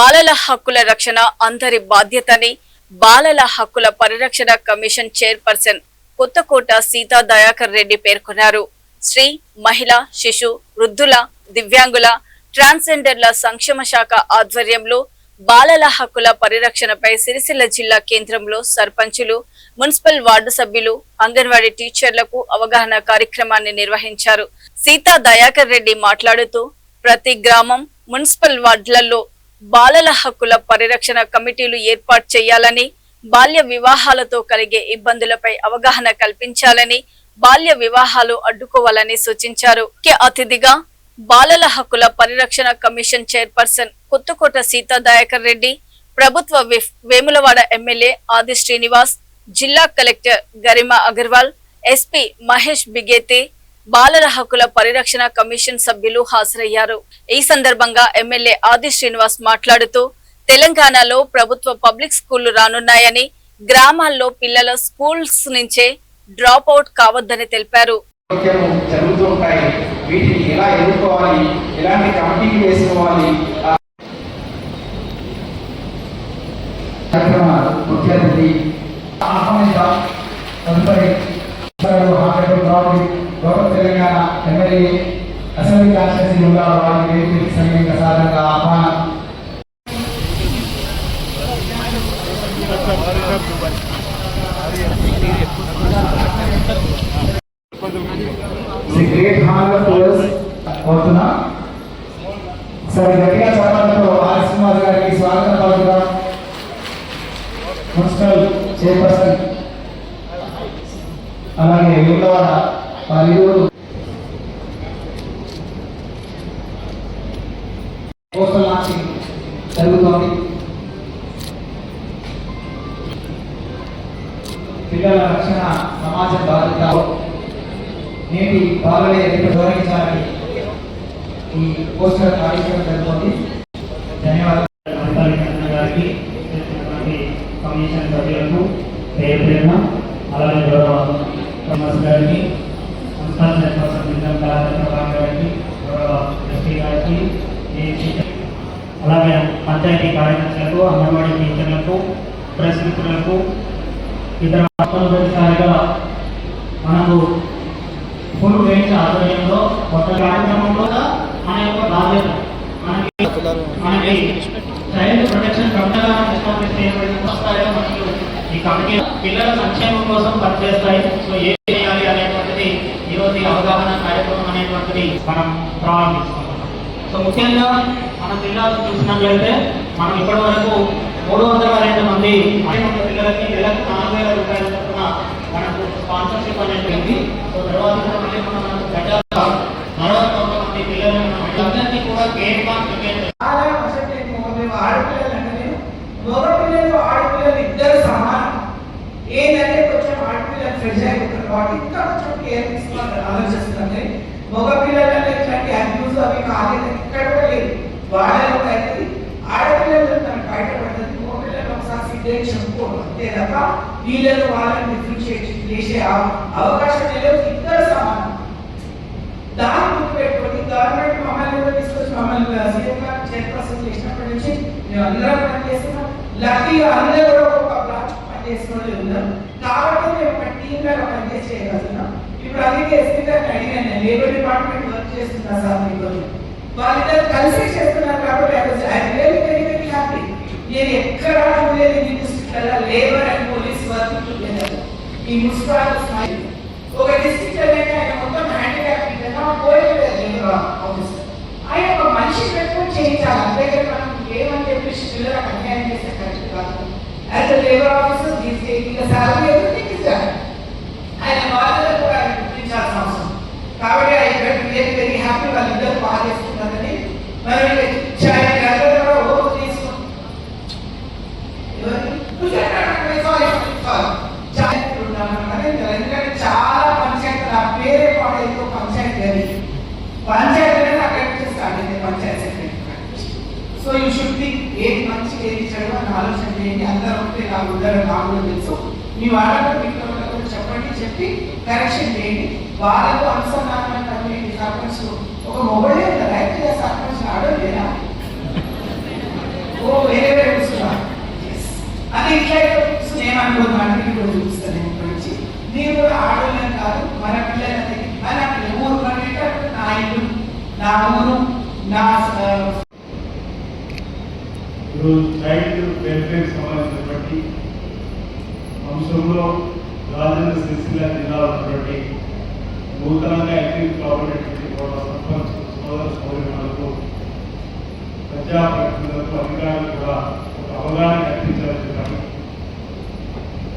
బాలల హక్కుల రక్షణ అందరి బాధ్యతని బాలల హక్కుల పరిరక్షణ కమిషన్ చైర్పర్సన్ కొత్తకోట సీతా దయాకర్ రెడ్డి పేర్కొన్నారు. స్త్రీ, మహిళా, శిశు, వృద్ధుల, దివ్యాంగుల, ట్రాన్స్జెండర్ల సంక్షేమ శాఖ ఆధ్వర్యంలో బాలల హక్కుల పరిరక్షణపై సిరిసిల్ల జిల్లా కేంద్రంలో సర్పంచులు, మున్సిపల్ వార్డు సభ్యులు, అంగన్వాడీ టీచర్లకు అవగాహన కార్యక్రమాన్ని నిర్వహించారు. సీతా దయాకర్ రెడ్డి మాట్లాడుతూ ప్రతి గ్రామం, మున్సిపల్ వార్డులలో బాలల హక్కుల పరిరక్షణ కమిటీలు ఏర్పాటు చేయాలని, బాల్య వివాహాలతో కలిగే ఇబ్బందులపై అవగాహన కల్పించాలని, బాల్య వివాహాలు అడ్డుకోవాలని సూచించారు. ముఖ్య అతిథిగా బాలల హక్కుల పరిరక్షణ కమిషన్ చైర్పర్సన్ కొత్తకోట సీతా దయాకర్ రెడ్డి, ప్రభుత్వ విప్ వేములవాడ ఎమ్మెల్యే ఆది శ్రీనివాస్, జిల్లా కలెక్టర్ గరిమా అగర్వాల్, ఎస్పీ మహేష్ బిగేతే, బాలల హక్కుల పరిరక్షణ కమిషన్ సభ్యులు హాజరయ్యారు. ఈ సందర్భంగా ఎమ్మెల్యే ఆది శ్రీనివాస్ మాట్లాడుతూ తెలంగాణలో ప్రభుత్వ పబ్లిక్ స్కూళ్లు రానున్నాయని, గ్రామాల్లో పిల్లల స్కూల్స్ నుంచే డ్రాప్ అవుట్ కావద్దని తెలిపారు. తెలంగాణ ఎమ్మెల్యే అసెంబ్లీ కాన్స్టిట్యూన్సీ ఉండాలి వారికి సమయం ప్రసాదంగా ఆహ్వానం. కోరుతున్నా సరే గట్టిగా చెప్పడంతో ఆర్ శ్రీనివాస్ గారికి స్వాగతం పలుకుదాం. మున్సిపల్ చైర్పర్సన్ అలాగే వేములవాడ వారిరువురు పోస్టల్ లాంచింగ్ జరుగుతోంది. పిల్లల రక్షణ సమాజ బాధ్యత. నేటి బాలలే రేపు గౌరవించాలని ఈ పోస్టర్ కార్యక్రమం జరుగుతోంది. ధన్యవాదాలు గారికి, కమిషన్ సభ్యులకు పేరు పేరున, అలాగే గౌరవ గారికి, మున్సిపల్ చైర్పర్సన్ గారికి, గౌరవ ఎస్పీ గారికి, అలాగే పంచాయతీ కార్యదర్శులకు, అంగన్వాడీ టీచర్లకు, ప్రెస్ మిత్రులకు, ఇతర తప్పనిసరిగా మనకు ఫుల్ రేంజ్ ఆధ్వర్యంలో కొత్త కార్యక్రమంలో మన యొక్క బాధ్యత మనకి చైల్డ్ ప్రొటెక్షన్ కమిటీగా ఎస్టాబ్లిష్ చేయబడిన ఈ కమిటీ పిల్లల సంక్షేమం కోసం పనిచేస్తాయి. సో ఏం చేయాలి అనేటువంటిది ఈరోజు ఈ అవగాహన కార్యక్రమం అనేటువంటిది మనం ప్రారంభించుకుంటున్నాం. సో ముఖ్యంగా మన జిల్లాలో చూసినట్లయితే మనం ఇప్పటి వరకు 302 మంది పిల్లలకి నెలకు 4000 రూపాయల చొప్పున మనకు స్పాన్సర్షిప్ అనేది. సో తర్వాత మనకు గజాల 69 మంది పిల్లలని కూడా గేమ్ మగపిల్లలు ఆడపిల్లలు ఇద్దరు సమానం. ఏంటంటే కొంచెం ఆడపిల్లలు ఫ్రెష్ అయిపోతారు కాబట్టి ఇంకా కొంచెం కేర్ తీసుకోవాలని ఆలోచిస్తుంది. మగపిల్లలలో ఇట్లాంటి అబ్యూస్ అవి కాలేదు, ఇక్కడ కూడా లేదు. వాళ్ళలో అయితే ఆడపిల్లలు తనకు బయటపడుతుంది, మగపిల్లలు ఒకసారి సిద్ధంగా చెప్పుకోవడం అంతే తప్ప వీళ్ళను వాళ్ళని డిఫరెన్షియేట్ చేసే అవకాశం లేదు. ఇద్దరు సమానం. దాన్ని గుర్తుపెట్టుకొని గవర్నమెంట్ మమ్మల్ని కూడా తీసుకొచ్చి మమ్మల్ని సీఎం గారు చైర్పర్సన్ చేసినప్పటి నుంచి మేము అందరం పనిచేస్తున్నాం. లక్కీగా అందరూ కూడా ఒక బ్రాంచ్ పనిచేసుకుని ఉన్నారు కాబట్టి మేము ఒక టీమ్ లాగా పనిచేసి చేయగలుగుతున్నాం. ఇప్పుడు అందుకే ఎస్పీ గారిని అడిగాను, లేబర్ డిపార్ట్మెంట్ వర్క్ చేస్తున్నా సార్ మీకు, వాళ్ళిద్దరు కలిసి చేస్తున్నారు కాబట్టి హ్యాపీ. నేను ఎక్కడ చూడలేదు ఈ district labour and police work together. ఈ మున్సిపాలిటీ ఒక డిస్ట్రిక్ట్ అనేది ఆయన మొత్తం హ్యాండిక్యాప్ పోయలేదు ఆఫీసర్. ఆయన ఒక మనిషి పెట్టుకుని చేయించాలి. అంతేగా మనం ఏమని చెప్పేసి పిల్లలకు అన్యాయం చేస్తే కరెక్ట్ కాదు. యాజ్ అ లేబర్ ఆఫీసర్ దీనికి సాలరీ ఎవరికి ఇచ్చారు, ఆయన బాధ్యత కూడా ఆయన గుర్తించాల్సిన అవసరం. కాబట్టి I felt very very happy వాళ్ళిద్దరు బాగా చేసుకుంటారని. మరి కూడా ఓటు తీసుకున్నాం. ఎందుకంటే చాలా పంచాయతీ నా పేరే పాడైతే పంచాయతీ గారి పంచాయతీ అనేది అక్కడ స్టార్ట్ అయింది, panchayat secretary. So you should think ఏది మంచి ఏది చెడు అని ఆలోచన చేయండి. అందరూ ఉంటే నాకు ఉద్దరు నాకు కూడా తెలుసు. మీ వాళ్ళకు మీకు చెప్పండి, చెప్పి కరెక్షన్ చేయండి. వాళ్ళకు అనుసంధానమైన కమ్యూనిటీ సర్పంచ్ ఒక మొబైల్ రైట్ సర్పంచ్ ఆడలేదా? ఓ అనుకోవడానికి ఇప్పుడు చూపిస్తాను ఇక్కడి నుంచి. మీరు కూడా ఆడవాళ్ళని కాదు, మన పిల్లలని, మన ఊరు పడేటప్పుడు నా ఇల్లు, నా ఊరు, నా చైల్డ్ వెల్ఫేర్ సంబంధించినటువంటి అంశంలో రాజేంద్ర సిరిసిల్ల జిల్లాలో ఉన్నటువంటి నూతనంగా ఎన్నిక కాబడినటువంటి సర్పంచ్ సోదర సోదరులకు ప్రజాప్రతినిధులకు అధికారులు కూడా ఒక అవగాహన కల్పించాలని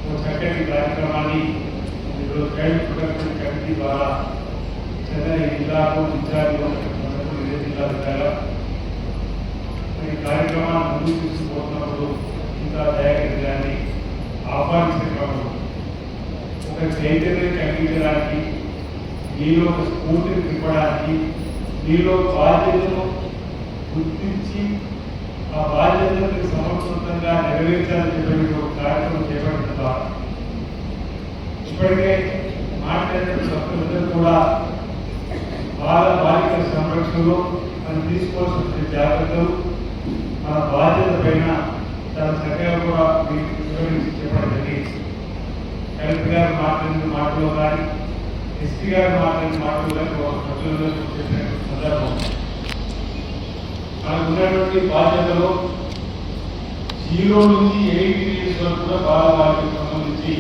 ఒక చక్కటి కార్యక్రమాన్ని ఈరోజు చైల్డ్ ప్రొటెక్షన్ కమిటీ ద్వారా చెన్నై జిల్లాకు ఇన్ఛార్జిగా ఇదే జిల్లా జిల్లాగా ఈ కార్యక్రమాన్ని ముందుకు తీసుకుపోతున్నప్పుడు ఇంకా దయాకర్ గారిని ఆహ్వానించిన క్రమంలో ఒక చైతన్యం కలిగించడానికి, మీలో ఒక స్ఫూర్తిని నింపడానికి, మీలో బాధ్యతను గుర్తించి ఆ బాధ్యతను సమర్థవంతంగా నెరవేర్చాలని చెప్పి ఒక కార్యక్రమం చేపడుతుందా. ఇప్పటికే మాట్లాడిన సభ్యులందరూ కూడా బాలికల సంరక్షణలో మనం తీసుకోవాల్సిన జాగ్రత్తలు, మన బాధ్యత పైన చాలా చక్కగా కూడా మీకు వివరించి చెప్పడం జరిగింది. కలెక్టర్ గారు మాట్లాడిన మాటలో కానీ, ఎస్పీ గారు మాట్లాడిన మాటలో కానీ సభ్యులందరూ చెప్పిన సందర్భం మనకు ఉన్నటువంటి బాధ్యతలో 0 నుంచి 8 years వరకు కూడా బాలబాలికలకు సంబంధించి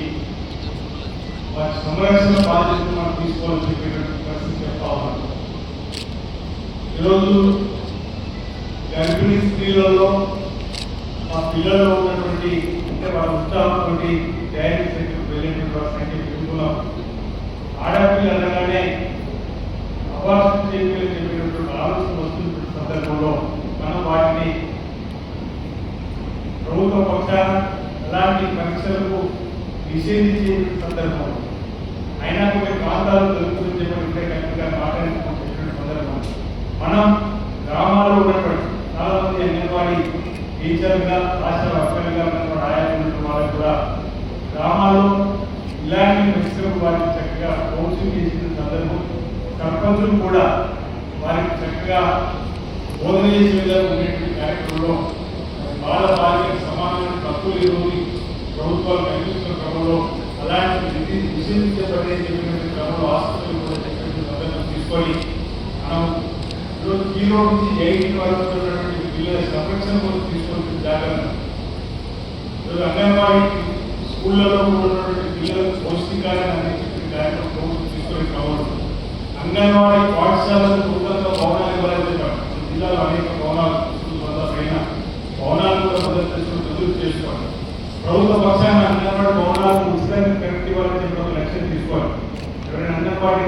వారి సంరక్షణ బాధ్యతను మనం తీసుకోవాలని చెప్పేటువంటి పరిస్థితి చెప్తా ఉన్నాం. ఈరోజు గర్భిణీ స్త్రీలలో ఆ పిల్లల్లో ఉన్నటువంటి అంటే వాళ్ళ ఉత్సాహంతో డైరీ సెంటర్కి వెళ్ళేటువంటి సంఖ్య పెరుగుతున్నాం. ఆడపిల్ల అనగానే అవాసం చెప్పేటువంటి ఆలోచన వస్తున్న సందర్భంలో మనం వాటిని ప్రభుత్వ పక్షాన అలాంటి పరీక్షలకు నిషేధించే సందర్భం అయినా కొన్ని ప్రాంతాలు జరుగుతుందని చెప్పి కరెక్ట్గా మాట్లాడుతున్న సందర్భం మనం గ్రామాల్లో ఉన్నటువంటి చాలా మంది అంగన్వాడీ టీచర్గా, ఆశా వర్కర్గా ఉన్నటువంటి ఆయాలు వాళ్ళకు కూడా గ్రామాల్లో ఇలాంటి పరిశ్రమలు వారికి చక్కగా కౌన్సిలింగ్ చేసిన సందర్భం, సర్పంచులు కూడా వారికి చక్కగా బోధన చేసే విధంగా ఉండేటువంటి కార్యక్రమంలో బాలికలకు సమానమైన హక్కులు ఈరోజు ప్రభుత్వాలు కల్పిస్తున్న క్రమంలో అలాంటి నిషేధించబడే చెప్పినటువంటి క్రమంలో ఆసుపత్రులు కూడా చెప్పినటువంటి సందర్భం తీసుకొని మనం ఈరోజు 0 నుంచి 8 వరకు ఉన్నటువంటి పిల్లల సంరక్షణ కోసం తీసుకోవాల్సిన జాగ్రత్త. ఈరోజు అంగన్వాడీ స్కూళ్ళలో ఉన్నటువంటి పిల్లలకు పౌష్టికాలను అందించే కార్యక్రమం ప్రభుత్వం తీసుకొని కావాలి. అంగన్వాడీ పాఠశాలకు నూతనంగా భవనాలు ఇవ్వాలని చెప్పారు. జిల్లాలో అనేక భవనాలు పైన భవనాలు కూడా మొదలు చేసుకోవాలి. ప్రభుత్వ పక్షాన అంగన్వాడీ భవనాలను ఉచితంగా కరెక్ట్ ఇవ్వాలని చెప్పి ఒక లక్ష్యం తీసుకోవాలి. ఎవరైనా అంగన్వాడీ